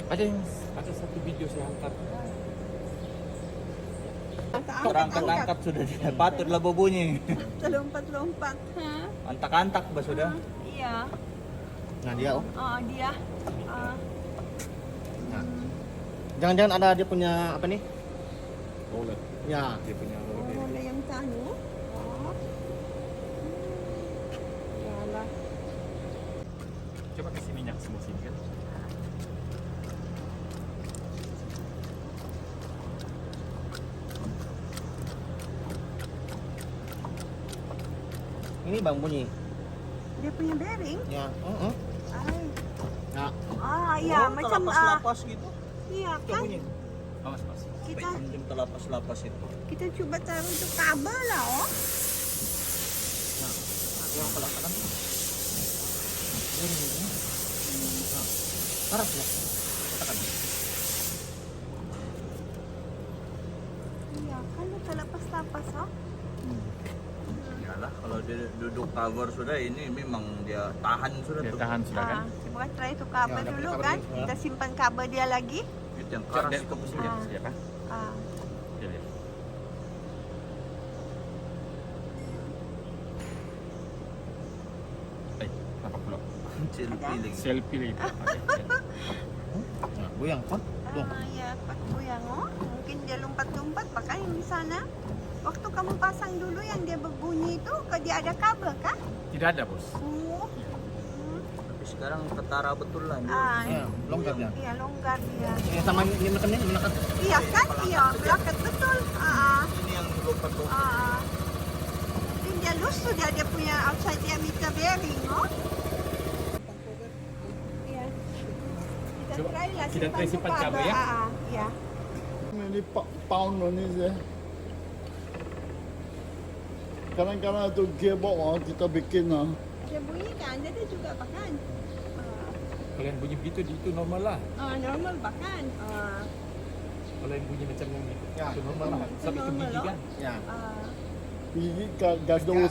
Ada satu video saya angkat. Terangkat-angkat sudah dia. Patutlah berbunyi. Terlompat-lompat. Antak-antak bah sudah. Iya. Nah dia oh. Oh, dia. Nah. Jangan-jangan ada dia punya apa nih? Roller. Ya. Dia punya roller. Oh, ada yang tanu. Oh. Yalah. Coba kasih minyak semua sini kan. Ini bang bunyi. Dia punya bearing? Ya. Ay. Nah. Iya, macam lapas gitu. iya Coba kan? bunyi. Awas, mas. Kita Pinjam lapas itu. kita coba taruh itu kabel lah, oh. Nah, yang pelakatan. Nah, harap ya. Katakan. Iya, kan itu lapas-lapas, oh. Iyalah kalau dia duduk cover sudah ini memang dia tahan sudah Dia tuh. tahan sudah kan. Coba try itu kabel Ya, ada dulu kabel kan. dulu, ya. Kita simpan kabel dia lagi. Itu yang Coba keras dia itu. keputusan siapa? Ah. Dia lihat. Apa pula? Selfie lagi. Nah, goyang kan? Tuh. Ya, Pak Buyang, oh. Mungkin dia lompat-lompat pakai yang di sana. Waktu kamu pasang dulu yang dia berbunyi itu, dia ada kabel kan? Tidak ada, bos. Oh. Tapi sekarang ketara betul lah. Iya, longgar ya. Iya, longgar dia. Ya sama ini menekannya menekan. Iya kan? Iya, melekat betul. Ini yang lompat. Mungkin dia loose sudah dia punya outside diameter bearing, oh. Iya. Kita Coba, try lah kita try simpan kabel ya. Iya. Ini pound loh ini sih. Kadang-kadang itu gearbox kita bikin lah. Ada bunyi kan? Ada juga bahkan. Kalau yang bunyi begitu, itu normal lah. Normal bahkan. Kalau yang bunyi macam ini, Ya, itu normal lah. itu Sebab itu normal gigi loh. kan. Ya. Gigi gaduh